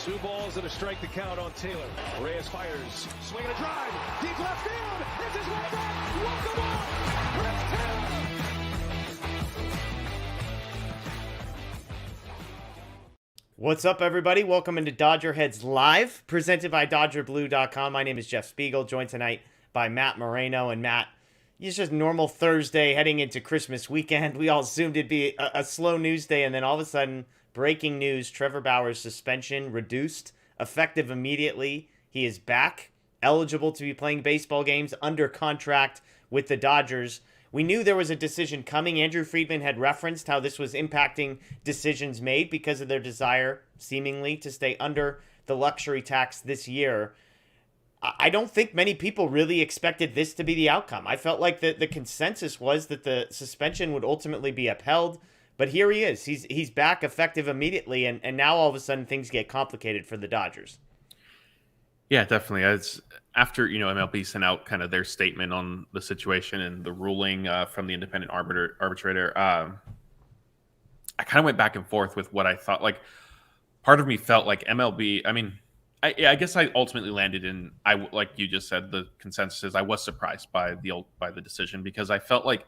Two balls and a strike to count on Taylor. Reyes fires, swing and a drive, deep left field. It's his way back. Walk the ball. Chris Taylor. What's up, everybody? Welcome into DodgerHeads Live, presented by DodgerBlue.com. My name is Jeff Spiegel, joined tonight by Matt Moreno. And Matt, it's just normal Thursday heading into Christmas weekend. We all assumed it'd be a slow news day, and then all of a sudden, breaking news, Trevor Bauer's suspension reduced, effective immediately. He is back, eligible to be playing baseball games, under contract with the Dodgers. We knew there was a decision coming. Andrew Friedman had referenced how this was impacting decisions made because of their desire, seemingly, to stay under the luxury tax this year. I don't think many people really expected this to be the outcome. I felt like the consensus was that the suspension would ultimately be upheld. But here he is. He's back, effective immediately, and now all of a sudden things get complicated for the Dodgers. Yeah, definitely. It's after MLB sent out kind of their statement on the situation and the ruling from the independent arbitrator. I kind of went back and forth with what I thought. Like, part of me felt like MLB. I mean, I guess I ultimately landed in like you just said, the consensus is I was surprised by the decision because I felt like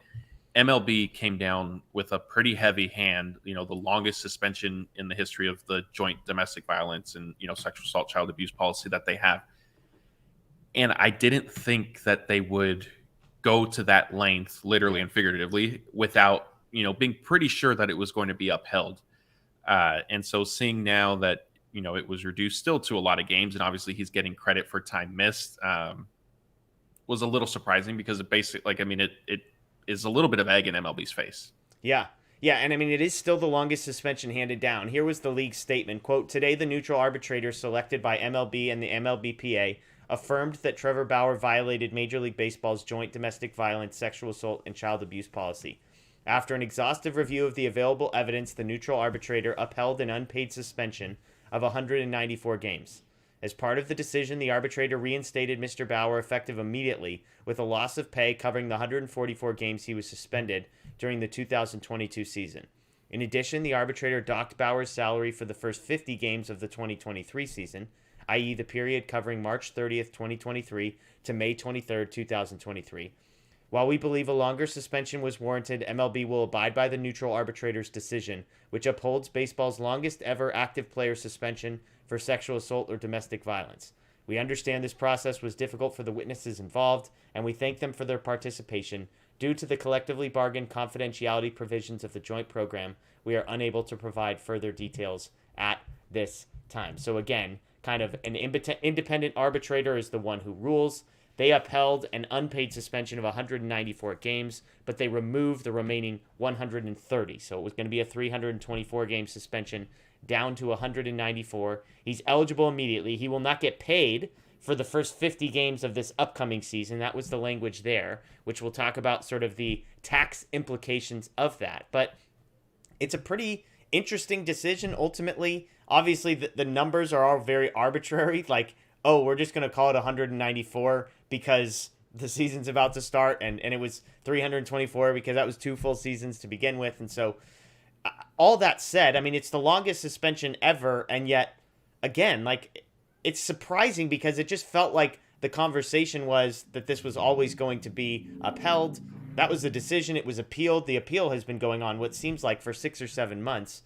MLB came down with a pretty heavy hand, the longest suspension in the history of the joint domestic violence and, sexual assault, child abuse policy that they have. And I didn't think that they would go to that length, literally and figuratively, without, being pretty sure that it was going to be upheld. And so seeing now that, it was reduced still to a lot of games, and obviously he's getting credit for time missed, was a little surprising because it basically, it is a little bit of egg in MLB's face. Yeah, and it is still the longest suspension handed down. Here was the league's statement, quote, "Today the neutral arbitrator selected by MLB and the MLBPA affirmed that Trevor Bauer violated Major League Baseball's joint domestic violence, sexual assault, and child abuse policy. After an exhaustive review of the available evidence, the neutral arbitrator upheld an unpaid suspension of 194 games. As part of the decision, the arbitrator reinstated Mr. Bauer effective immediately with a loss of pay covering the 144 games he was suspended during the 2022 season. In addition, the arbitrator docked Bauer's salary for the first 50 games of the 2023 season, i.e. the period covering March 30th, 2023 to May 23rd, 2023. While we believe a longer suspension was warranted, MLB will abide by the neutral arbitrator's decision, which upholds baseball's longest ever active player suspension for sexual assault or domestic violence. We understand this process was difficult for the witnesses involved, and we thank them for their participation. Due to the collectively bargained confidentiality provisions of the joint program, we are unable to provide further details at this time." So again, kind of an independent arbitrator is the one who rules. They upheld an unpaid suspension of 194 games, but they removed the remaining 130. So it was going to be a 324-game suspension down to 194. He's eligible immediately. He will not get paid for the first 50 games of this upcoming season. That was the language there, which we'll talk about sort of the tax implications of that. But it's a pretty interesting decision ultimately. Obviously, the numbers are all very arbitrary. Like, oh, we're just going to call it 194 because the season's about to start, and it was 324 because that was 2 full seasons to begin with. And so all that said, it's the longest suspension ever, and yet, again, like, it's surprising because it just felt like the conversation was that this was always going to be upheld. That was the decision. It was appealed. The appeal has been going on what seems like for 6 or 7 months.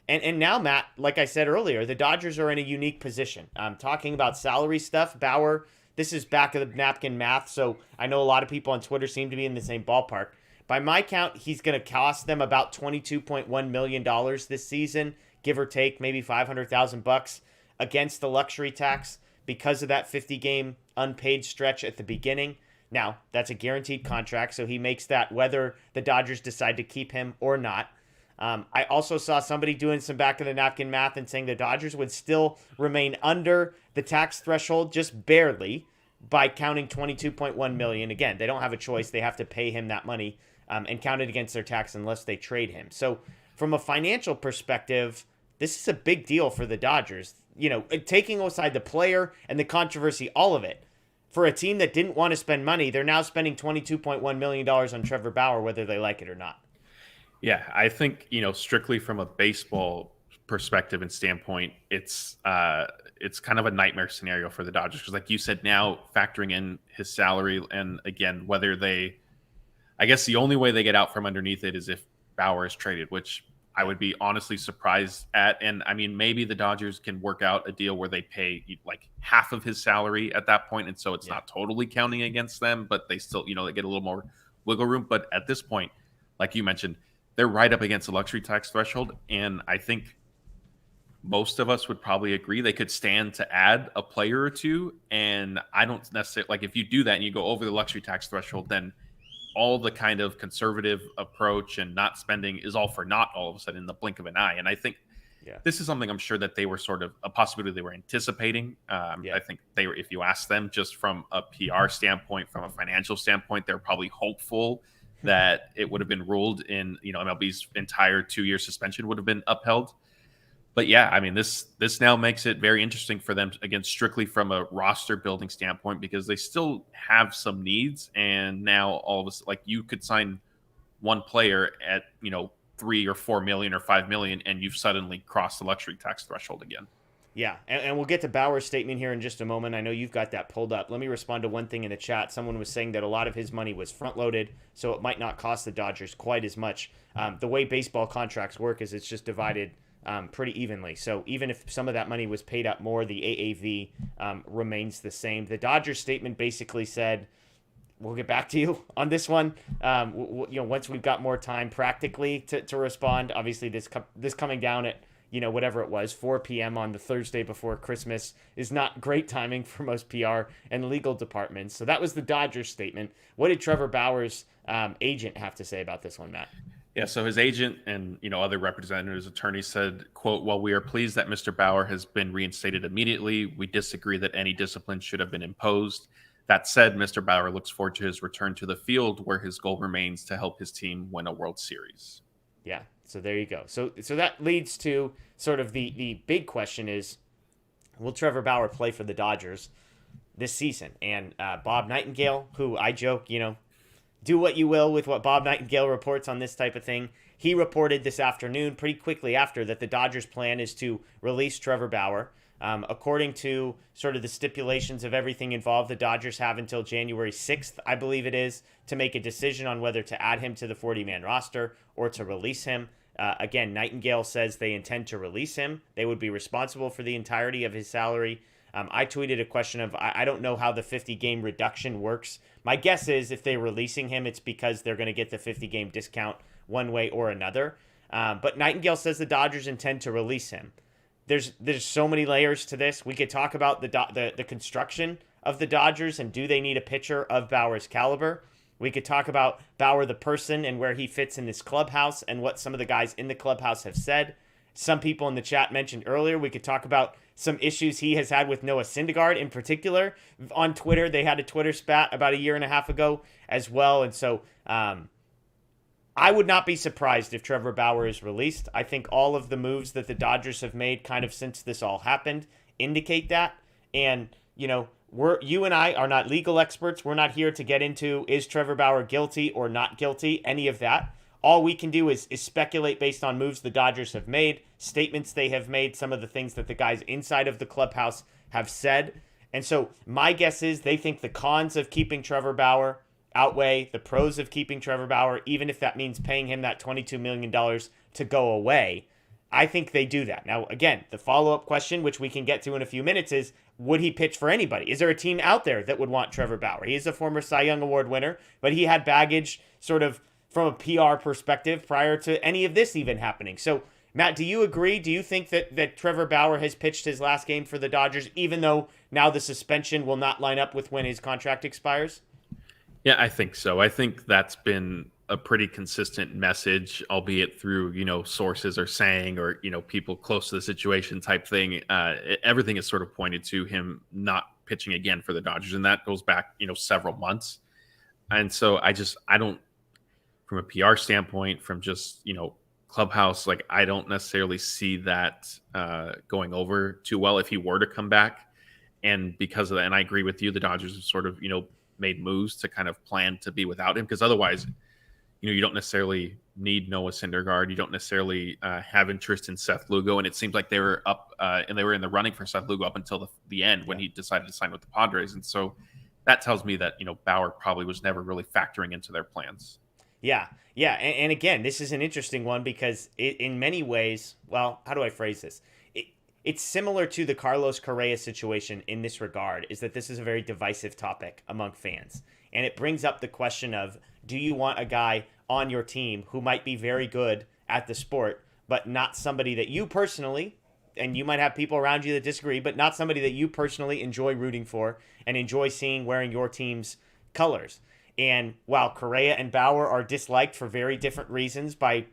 And now, Matt, like I said earlier, the Dodgers are in a unique position. Talking about salary stuff, Bauer, this is back of the napkin math, so I know a lot of people on Twitter seem to be in the same ballpark. By my count, he's going to cost them about $22.1 million this season, give or take maybe $500,000 against the luxury tax because of that 50-game unpaid stretch at the beginning. Now, that's a guaranteed contract, so he makes that whether the Dodgers decide to keep him or not. I also saw somebody doing some back-of-the-napkin math and saying the Dodgers would still remain under the tax threshold just barely by counting $22.1 million. Again, they don't have a choice. They have to pay him that money and count it against their tax unless they trade him. So from a financial perspective, this is a big deal for the Dodgers. Taking aside the player and the controversy, all of it, for a team that didn't want to spend money, they're now spending $22.1 million on Trevor Bauer, whether they like it or not. Yeah, I think, strictly from a baseball perspective and standpoint, it's kind of a nightmare scenario for the Dodgers because, like you said, now factoring in his salary and again whether they, I guess the only way they get out from underneath it is if Bauer is traded, which I would be honestly surprised at. And I mean, maybe the Dodgers can work out a deal where they pay like half of his salary at that point, and so it's not totally counting against them, but they still, they get a little more wiggle room. But at this point, like you mentioned, they're right up against the luxury tax threshold, and I think most of us would probably agree they could stand to add a player or two. And I don't necessarily like if you do that and you go over the luxury tax threshold, then all the kind of conservative approach and not spending is all for naught all of a sudden in the blink of an eye. And I think this is something I'm sure that they were sort of a possibility they were anticipating. I think they were, if you ask them just from a PR standpoint, from a financial standpoint, they're probably hopeful that it would have been ruled in, MLB's entire 2-year suspension would have been upheld. But yeah, I mean, this now makes it very interesting for them, again, strictly from a roster building standpoint, because they still have some needs. And now all of us, like you could sign one player at, 3 or 4 million or 5 million, and you've suddenly crossed the luxury tax threshold again. Yeah, and we'll get to Bauer's statement here in just a moment. I know you've got that pulled up. Let me respond to one thing in the chat. Someone was saying that a lot of his money was front-loaded, so it might not cost the Dodgers quite as much. The way baseball contracts work is it's just divided pretty evenly. So even if some of that money was paid up more, the AAV remains the same. The Dodgers statement basically said, we'll get back to you on this one. Once we've got more time practically to respond. Obviously, this coming down at whatever it was, 4 p.m. on the Thursday before Christmas is not great timing for most PR and legal departments. So that was the Dodgers statement. What did Trevor Bauer's agent have to say about this one, Matt? Yeah, so his agent and other representatives, attorneys said, quote, "While we are pleased that Mr. Bauer has been reinstated immediately, we disagree that any discipline should have been imposed. That said, Mr. Bauer looks forward to his return to the field, where his goal remains to help his team win a World Series." Yeah, so there you go. So that leads to sort of the big question is, will Trevor Bauer play for the Dodgers this season? And Bob Nightingale, who I joke, do what you will with what Bob Nightingale reports on this type of thing. He reported this afternoon, pretty quickly after, that the Dodgers' plan is to release Trevor Bauer. According to sort of the stipulations of everything involved, the Dodgers have until January 6th, I believe it is, to make a decision on whether to add him to the 40-man roster or to release him. Again, Nightingale says they intend to release him. They would be responsible for the entirety of his salary. I tweeted a question of, I don't know how the 50-game reduction works. My guess is if they're releasing him, it's because they're going to get the 50-game discount one way or another. But Nightingale says the Dodgers intend to release him. There's so many layers to this. We could talk about the construction of the Dodgers and do they need a pitcher of Bauer's caliber. We could talk about Bauer the person and where he fits in this clubhouse and what some of the guys in the clubhouse have said. Some people in the chat mentioned earlier, we could talk about some issues he has had with Noah Syndergaard in particular. On Twitter, they had a Twitter spat about a year and a half ago as well. And so I would not be surprised if Trevor Bauer is released. I think all of the moves that the Dodgers have made kind of since this all happened indicate that. And, you and I are not legal experts. We're not here to get into, is Trevor Bauer guilty or not guilty, any of that. All we can do is speculate based on moves the Dodgers have made, statements they have made, some of the things that the guys inside of the clubhouse have said. And so my guess is they think the cons of keeping Trevor Bauer outweigh the pros of keeping Trevor Bauer, even if that means paying him that $22 million to go away. I think they do that. Now, again, the follow-up question, which we can get to in a few minutes, is would he pitch for anybody? Is there a team out there that would want Trevor Bauer? He is a former Cy Young Award winner, but he had baggage sort of from a PR perspective prior to any of this even happening. So, Matt, do you agree? Do you think that Trevor Bauer has pitched his last game for the Dodgers, even though now the suspension will not line up with when his contract expires? Yeah, I think so. I think that's been a pretty consistent message, albeit through, sources are saying or, people close to the situation type thing. Everything is sort of pointed to him not pitching again for the Dodgers. And that goes back, several months. And so I don't, from a PR standpoint, from just, clubhouse, like I don't necessarily see that going over too well if he were to come back. And because of that, and I agree with you, the Dodgers have sort of, made moves to kind of plan to be without him, because otherwise, you don't necessarily need Noah Syndergaard. You don't necessarily have interest in Seth Lugo. And it seems like they were up and they were in the running for Seth Lugo up until the end when he decided to sign with the Padres. And so that tells me that, Bauer probably was never really factoring into their plans. Yeah. Yeah. And again, this is an interesting one because in many ways, well, how do I phrase this? It's similar to the Carlos Correa situation in this regard, is that this is a very divisive topic among fans. And it brings up the question of, do you want a guy on your team who might be very good at the sport, but not somebody that you personally, and you might have people around you that disagree, but not somebody that you personally enjoy rooting for and enjoy seeing wearing your team's colors? And while Correa and Bauer are disliked for very different reasons by,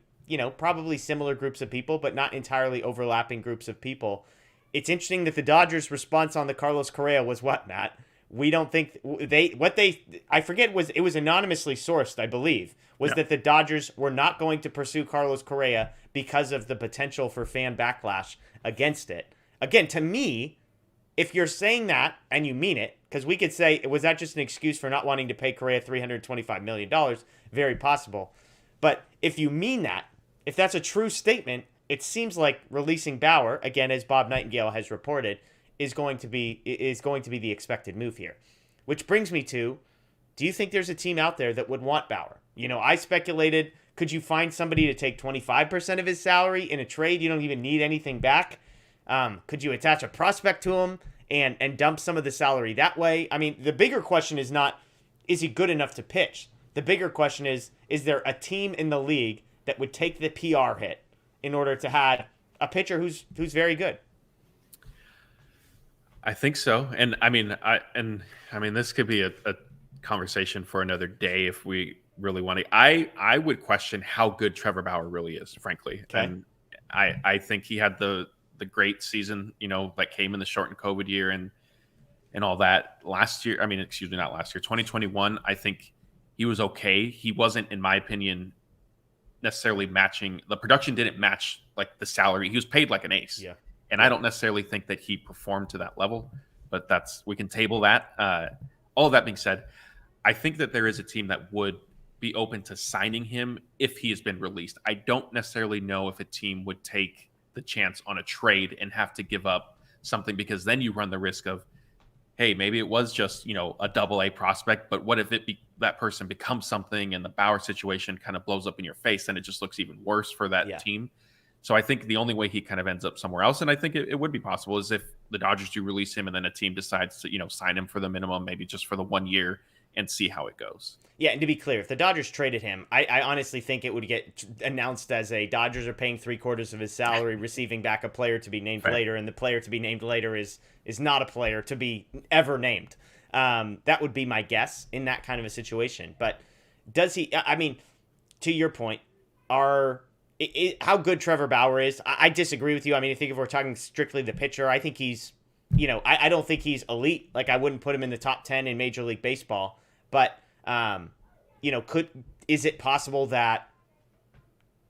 probably similar groups of people, but not entirely overlapping groups of people, it's interesting that the Dodgers' response on the Carlos Correa was what, Matt? We don't think I forget, it was anonymously sourced, I believe, was that the Dodgers were not going to pursue Carlos Correa because of the potential for fan backlash against it. Again, to me, if you're saying that and you mean it, because we could say, was that just an excuse for not wanting to pay Correa $325 million? Very possible. But if you mean that, if that's a true statement, it seems like releasing Bauer, again, as Bob Nightingale has reported, is going to be the expected move here. Which brings me to, do you think there's a team out there that would want Bauer? I speculated, could you find somebody to take 25% of his salary in a trade? You don't even need anything back. Could you attach a prospect to him and dump some of the salary that way? I mean, the bigger question is not, is he good enough to pitch? The bigger question is there a team in the league that would take the PR hit in order to have a pitcher who's very good? I think so. And I mean, this could be a conversation for another day if we really want to. I would question how good Trevor Bauer really is, frankly. Okay. And I think he had the great season, that came in the shortened COVID year and all that last year. I mean, excuse me, not last year, 2021. I think he was okay. He wasn't, in my opinion, necessarily matching. The production didn't match like the salary. He was paid like an ace. Yeah. And I don't necessarily think that he performed to that level, but we can table that. All of that being said, I think that there is a team that would be open to signing him if he has been released. I don't necessarily know if a team would take the chance on a trade and have to give up something, because then you run the risk of, hey, maybe it was just, a double A prospect, but what if that person becomes something and the Bauer situation kind of blows up in your face, then it just looks even worse for that team. So I think the only way he kind of ends up somewhere else, and I think it would be possible, is if the Dodgers do release him and then a team decides to, sign him for the minimum, maybe just for the 1 year, and see how it goes. Yeah, and to be clear, if the Dodgers traded him, I honestly think it would get announced as a Dodgers are paying 3/4 of his salary, receiving back a player to be named later, and the player to be named later is not a player to be ever named. That would be my guess in that kind of a situation. But does he, I mean, to your point, how good Trevor Bauer is, I disagree with you. I mean, I think if we're talking strictly the pitcher, I think he's, I don't think he's elite. Like, I wouldn't put him in the top 10 in Major League Baseball. But, is it possible that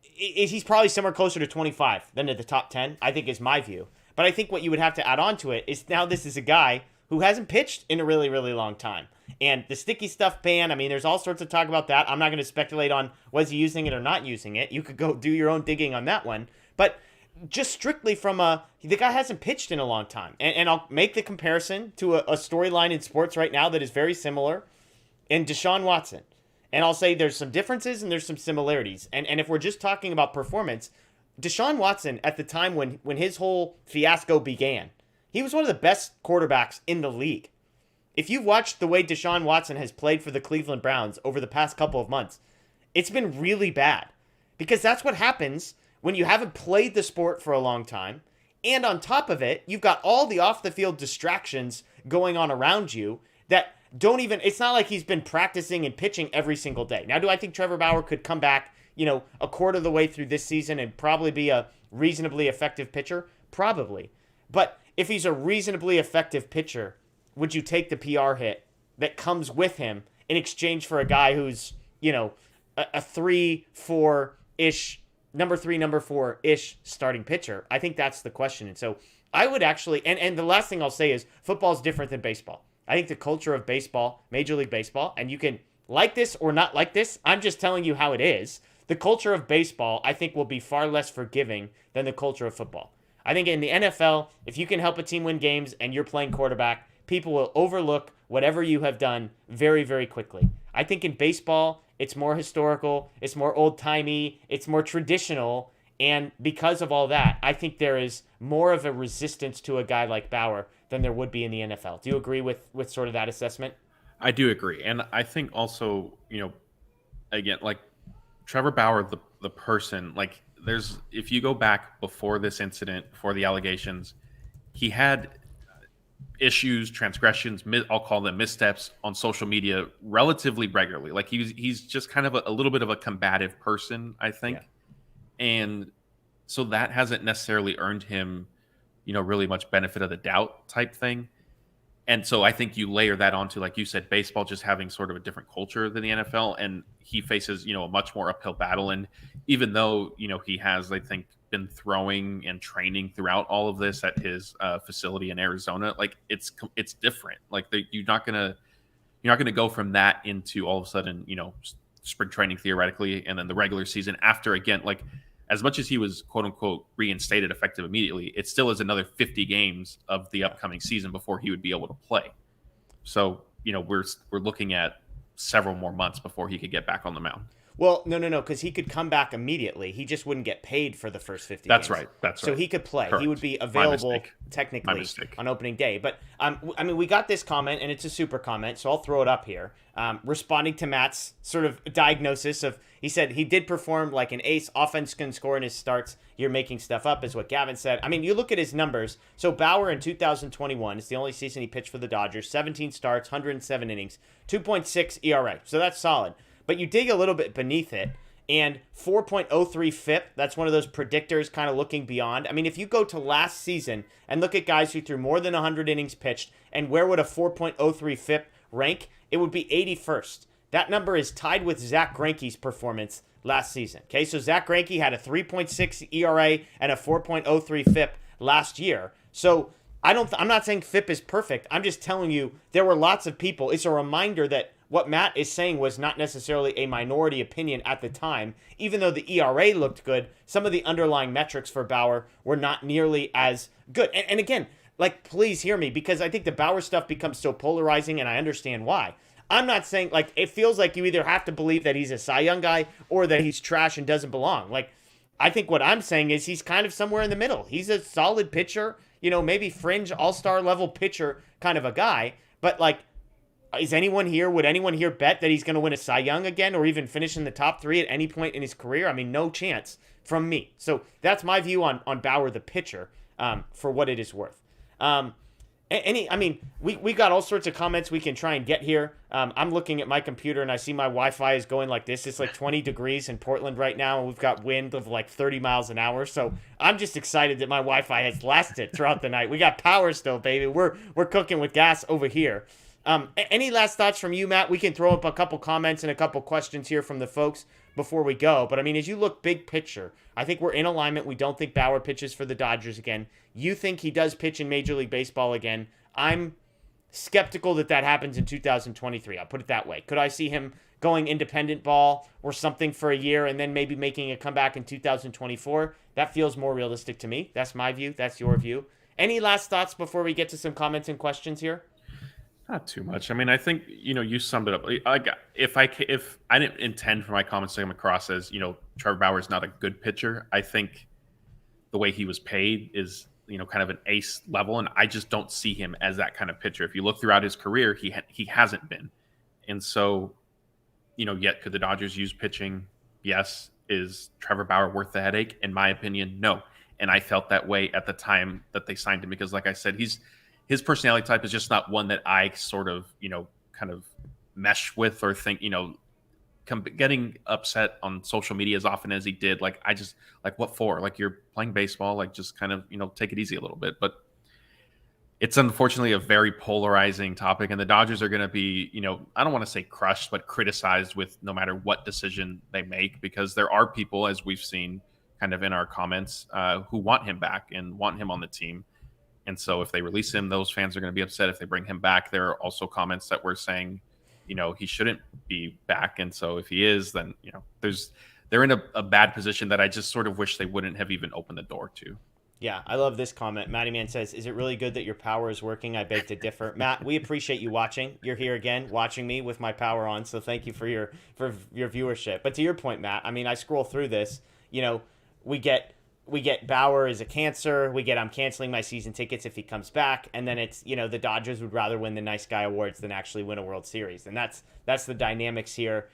he's probably somewhere closer to 25 than to the top 10, I think is my view. But I think what you would have to add on to it is now this is a guy who hasn't pitched in a really, really long time. And the sticky stuff ban, I mean, there's all sorts of talk about that. I'm not going to speculate on was he using it or not using it. You could go do your own digging on that one. But just strictly from the guy hasn't pitched in a long time. And I'll make the comparison to a storyline in sports right now that is very similar in Deshaun Watson. And I'll say there's some differences and there's some similarities. And if we're just talking about performance, Deshaun Watson, at the time when his whole fiasco began, he was one of the best quarterbacks in the league. If you've watched the way Deshaun Watson has played for the Cleveland Browns over the past couple of months, it's been really bad. Because that's what happens when you haven't played the sport for a long time. And on top of it, you've got all the off-the-field distractions going on around you that don't even, it's not like he's been practicing and pitching every single day. Now, do I think Trevor Bauer could come back, a quarter of the way through this season and probably be a reasonably effective pitcher? Probably. But if he's a reasonably effective pitcher, would you take the PR hit that comes with him in exchange for a guy who's, a 3-4-ish, number 3, number 4-ish starting pitcher? I think that's the question. And so I would actually, and the last thing I'll say is football is different than baseball. I think the culture of baseball, Major League Baseball, and you can like this or not like this, I'm just telling you how it is. The culture of baseball, I think, will be far less forgiving than the culture of football. I think in the NFL, if you can help a team win games and you're playing quarterback, people will overlook whatever you have done very, very quickly. I think in baseball, it's more historical, it's more old-timey, it's more traditional, and because of all that, I think there is more of a resistance to a guy like Bauer than there would be in the NFL. Do you agree with sort of that assessment? I do agree. And I think also, again, like Trevor Bauer, the person, like there's, if you go back before this incident, before the allegations, he had issues, transgressions, I'll call them missteps on social media relatively regularly. Like he's just kind of a little bit of a combative person, I think. Yeah. And so that hasn't necessarily earned him, really much benefit of the doubt type thing. And so I think you layer that onto, like you said, baseball just having sort of a different culture than the NFL, and he faces, a much more uphill battle. And even though, he has, I think, been throwing and training throughout all of this at his facility in Arizona, like it's different. Like you're not gonna go from that into all of a sudden, spring training theoretically, and then the regular season after, again, like as much as he was quote unquote reinstated effective immediately, it still is another 50 games of the upcoming season before he would be able to play. So, we're looking at several more months before he could get back on the mound. Well, no, because he could come back immediately. He just wouldn't get paid for the first 50 That's games. Right. That's right. So he could play. Correct. He would be available technically on opening day. But, I mean, we got this comment, and it's a super comment, so I'll throw it up here. Responding to Matt's sort of diagnosis of, he said he did perform like an ace. Offense can score in his starts. You're making stuff up, is what Gavin said. I mean, you look at his numbers. So Bauer in 2021, it's the only season he pitched for the Dodgers, 17 starts, 107 innings, 2.6 ERA. So that's solid. But you dig a little bit beneath it, and 4.03 FIP, that's one of those predictors kind of looking beyond. I mean, if you go to last season and look at guys who threw more than 100 innings pitched, and where would a 4.03 FIP rank? It would be 81st. That number is tied with Zach Greinke's performance last season. Okay, so Zach Greinke had a 3.6 ERA and a 4.03 FIP last year. So I'm not saying FIP is perfect. I'm just telling you there were lots of people. It's a reminder that what Matt is saying was not necessarily a minority opinion at the time. Even though the ERA looked good, some of the underlying metrics for Bauer were not nearly as good. And again, like, please hear me, because I think the Bauer stuff becomes so polarizing, and I understand why. I'm not saying, like, it feels like you either have to believe that he's a Cy Young guy or that he's trash and doesn't belong. Like, I think what I'm saying is he's kind of somewhere in the middle. He's a solid pitcher, maybe fringe all-star level pitcher kind of a guy, but, like, would anyone here bet that he's going to win a Cy Young again or even finish in the top 3 at any point in his career? I mean, no chance from me. So that's my view on Bauer, the pitcher, for what it is worth. We got all sorts of comments we can try and get here. I'm looking at my computer and I see my Wi-Fi is going like this. It's like 20 degrees in Portland right now, and we've got wind of like 30 miles an hour. So I'm just excited that my Wi-Fi has lasted throughout the night. We got power still, baby. We're cooking with gas over here. Any last thoughts from you, Matt? We can throw up a couple comments and a couple questions here from the folks before we go. But, I mean, as you look big picture, I think we're in alignment. We don't think Bauer pitches for the Dodgers again. You think he does pitch in Major League Baseball again. I'm skeptical that happens in 2023. I'll put it that way. Could I see him going independent ball or something for a year and then maybe making a comeback in 2024? That feels more realistic to me. That's my view. That's your view. Any last thoughts before we get to some comments and questions here? Not too much. I mean, I think, you summed it up. If I didn't intend for my comments to come across as, Trevor Bauer is not a good pitcher, I think the way he was paid is, kind of an ace level. And I just don't see him as that kind of pitcher. If you look throughout his career, he hasn't been. And so, yet could the Dodgers use pitching? Yes. Is Trevor Bauer worth the headache? In my opinion, no. And I felt that way at the time that they signed him, because like I said, his personality type is just not one that I sort of, kind of mesh with or think, getting upset on social media as often as he did. Like, I just, like, what for? Like, you're playing baseball, like, just kind of, take it easy a little bit. But it's unfortunately a very polarizing topic, and the Dodgers are going to be, I don't want to say crushed, but criticized with no matter what decision they make, because there are people, as we've seen kind of in our comments, who want him back and want him on the team. And so if they release him, those fans are going to be upset. If they bring him back, there are also comments that we're saying, he shouldn't be back. And so if he is, then they're in a bad position that I just sort of wish they wouldn't have even opened the door to. Yeah, I love this comment. Matty Man says, "Is it really good that your power is working?" I beg to differ. Matt, we appreciate you watching. You're here again, watching me with my power on. So thank you for your viewership. But to your point, Matt, I mean, I scroll through this. We get Bauer is a cancer. We get I'm canceling my season tickets if he comes back, and then it's the Dodgers would rather win the Nice Guy Awards than actually win a World Series, and that's the dynamics here.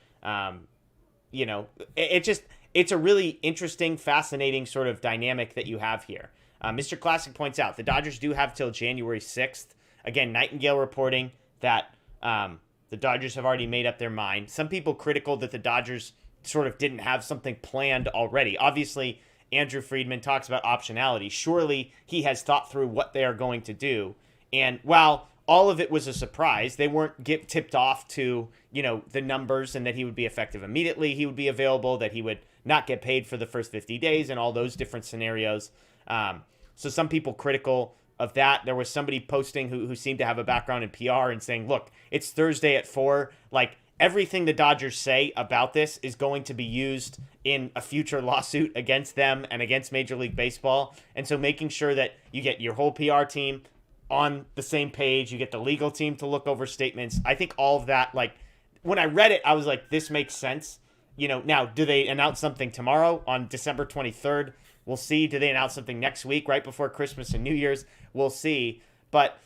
It's a really interesting, fascinating sort of dynamic that you have here. Mr. Classic points out the Dodgers do have till January 6th. Again, Nightingale reporting that the Dodgers have already made up their mind. Some people critical that the Dodgers sort of didn't have something planned already. Obviously, Andrew Friedman talks about optionality. Surely he has thought through what they are going to do. And while all of it was a surprise, they weren't tipped off to, the numbers and that he would be effective immediately. He would be available, that he would not get paid for the first 50 days and all those different scenarios. So some people critical of that. There was somebody posting who seemed to have a background in PR and saying, look, it's Thursday at 4. Like, everything the Dodgers say about this is going to be used in a future lawsuit against them and against Major League Baseball. And so making sure that you get your whole PR team on the same page, you get the legal team to look over statements. I think all of that, like, when I read it, I was like, this makes sense. Now, do they announce something tomorrow on December 23rd? We'll see. Do they announce something next week, right before Christmas and New Year's? We'll see. But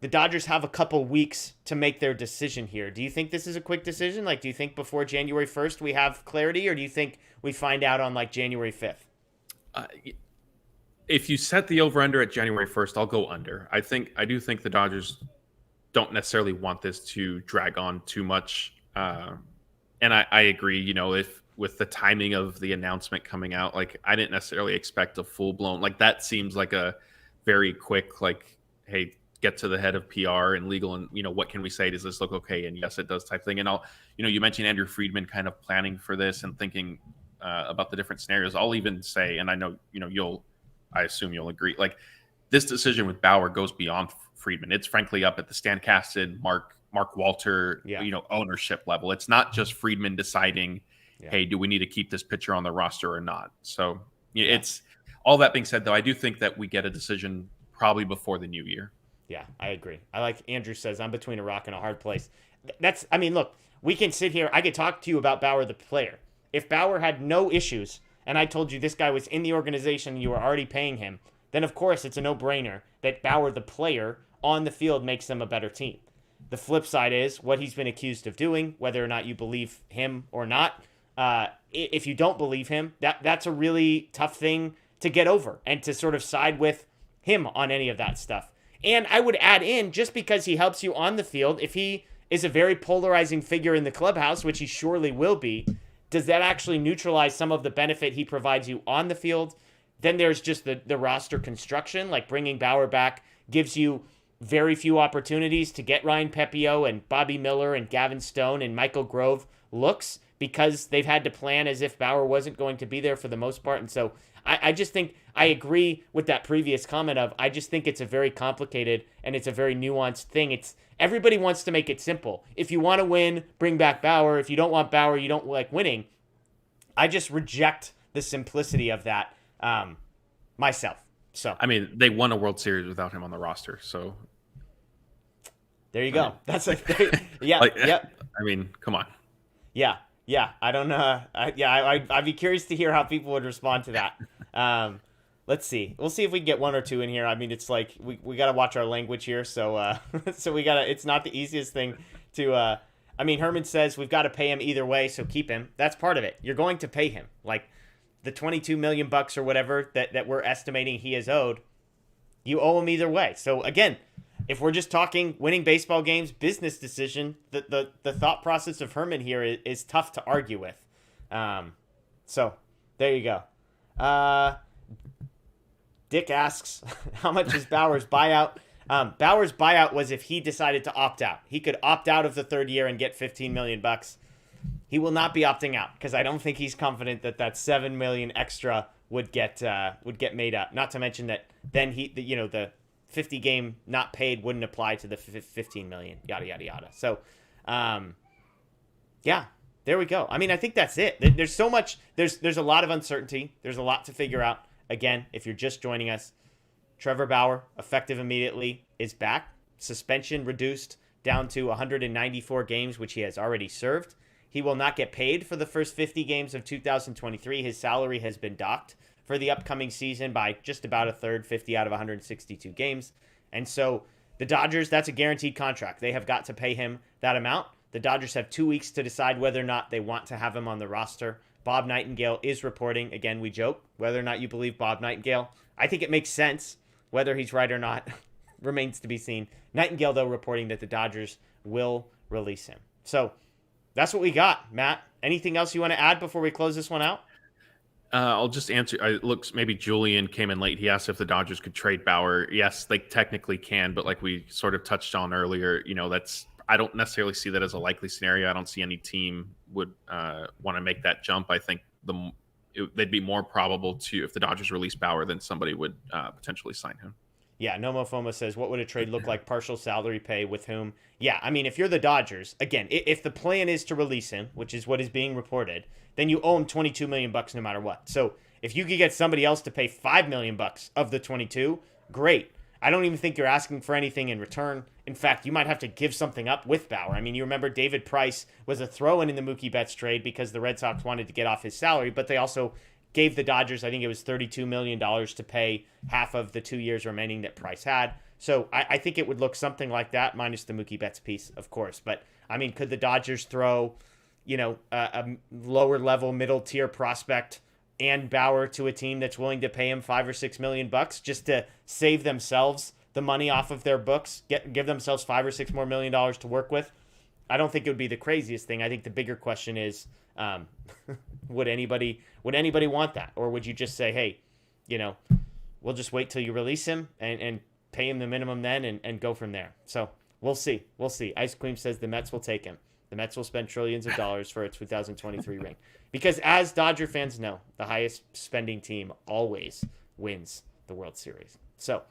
the Dodgers have a couple weeks to make their decision here. Do you think this is a quick decision? Like, do you think before January 1st we have clarity, or do you think we find out on, like, January 5th? If you set the over-under at January 1st, I'll go under. I do think the Dodgers don't necessarily want this to drag on too much. And I agree, if with the timing of the announcement coming out, like, I didn't necessarily expect a full-blown, like, that seems like a very quick, like, hey, get to the head of PR and legal and, what can we say? Does this look okay? And yes, it does type thing. And you mentioned Andrew Friedman kind of planning for this and thinking about the different scenarios. I'll even say, and I know, I assume you'll agree, like, this decision with Bauer goes beyond Friedman. It's frankly up at the Stan Kasten, Mark Walter, ownership level. It's not just Friedman deciding, hey, do we need to keep this pitcher on the roster or not? So it's all that being said, though, I do think that we get a decision probably before the new year. Yeah, I agree. I like Andrew says, I'm between a rock and a hard place. Look, we can sit here. I could talk to you about Bauer, the player. If Bauer had no issues and I told you this guy was in the organization and you were already paying him, then of course it's a no-brainer that Bauer, the player, on the field makes them a better team. The flip side is what he's been accused of doing, whether or not you believe him or not. If you don't believe him, that's a really tough thing to get over and to sort of side with him on any of that stuff. And I would add in, just because he helps you on the field, if he is a very polarizing figure in the clubhouse, which he surely will be, does that actually neutralize some of the benefit he provides you on the field? Then there's just the roster construction, like bringing Bauer back gives you very few opportunities to get Ryan Pepio and Bobby Miller and Gavin Stone and Michael Grove looks, because they've had to plan as if Bauer wasn't going to be there for the most part. And so I just think I agree with that previous comment of, I just think it's a very complicated and it's a very nuanced thing. Everybody wants to make it simple. If you want to win, bring back Bauer. If you don't want Bauer, you don't like winning. I just reject the simplicity of that myself. So they won a World Series without him on the roster. So there you go. That's like, yeah, come on. Yeah, I don't know. I'd be curious to hear how people would respond to that. Let's see. We'll see if we can get one or two in here. It's like we got to watch our language here. So so we got to. It's not the easiest thing to. Herman says we've got to pay him either way, so keep him. That's part of it. You're going to pay him, like the $22 million or whatever that we're estimating he is owed. You owe him either way. So again, if we're just talking winning baseball games, business decision, the thought process of Herman here is tough to argue with. So there you go. Dick asks, how much is Bauer's buyout? Bauer's buyout was if he decided to opt out. He could opt out of the third year and get $15 million. He will not be opting out because I don't think he's confident that $7 million extra would get made up. Not to mention that then the 50 game not paid wouldn't apply to the 15 million, yada, yada, yada. So Yeah, there we go. I mean, I think that's it. There's so much. There's a lot of uncertainty. There's a lot to figure out. Again, if you're just joining us, Trevor Bauer, effective immediately, is back. Suspension reduced down to 194 games, which he has already served. He will not get paid for the first 50 games of 2023. His salary has been docked for the upcoming season by just about a third, 50 out of 162 games. And so the Dodgers, that's a guaranteed contract. They have got to pay him that amount. The Dodgers have 2 weeks to decide whether or not they want to have him on the roster. Bob Nightingale is reporting. Again, we joke whether or not you believe Bob Nightingale. I think it makes sense. Whether he's right or not remains to be seen. Nightingale, though, reporting that the Dodgers will release him. So that's what we got, Matt. Anything else you want to add before we close this one out? I'll just answer. It looks maybe Julian came in late. He asked if the Dodgers could trade Bauer. Yes, they technically can, but like we sort of touched on earlier, I don't necessarily see that as a likely scenario. I don't see any team would want to make that jump. I think they'd be more probable to, if the Dodgers release Bauer, then somebody would potentially sign him. Yeah, Nomofomo says, what would a trade look like? Partial salary pay with whom? Yeah, I mean, if you're the Dodgers, again, if the plan is to release him, which is what is being reported, then you owe him $22 million no matter what. So if you could get somebody else to pay $5 million of the 22, great. I don't even think you're asking for anything in return. In fact, you might have to give something up with Bauer. I mean, you remember David Price was a throw-in in the Mookie Betts trade because the Red Sox wanted to get off his salary, but they also gave the Dodgers, I think it was $32 million to pay half of the 2 years remaining that Price had. So I think it would look something like that, minus the Mookie Betts piece, of course. But, I mean, could the Dodgers throw, a lower-level, middle-tier prospect and Bauer to a team that's willing to pay him $5 or $6 million just to save themselves the money off of their books, give themselves $5 or $6 more million to work with? I don't think it would be the craziest thing. I think the bigger question is, would anybody want that? Or would you just say, hey, we'll just wait till you release him and pay him the minimum then and go from there? So we'll see. Ice Cream says the Mets will take him. The Mets will spend trillions of dollars for a 2023 ring. Because as Dodger fans know, the highest spending team always wins the World Series. So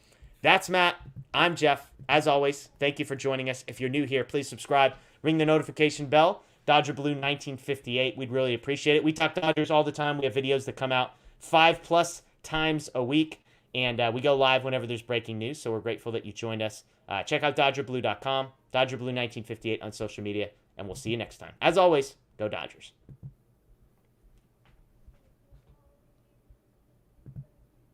that's Matt. I'm Jeff. As always, thank you for joining us. If you're new here, please subscribe. Ring the notification bell. Dodger Blue 1958. We'd really appreciate it. We talk Dodgers all the time. We have videos that come out 5+ times a week. And we go live whenever there's breaking news. So we're grateful that you joined us. Check out DodgerBlue.com, Dodger Blue 1958 on social media. And we'll see you next time. As always, go Dodgers.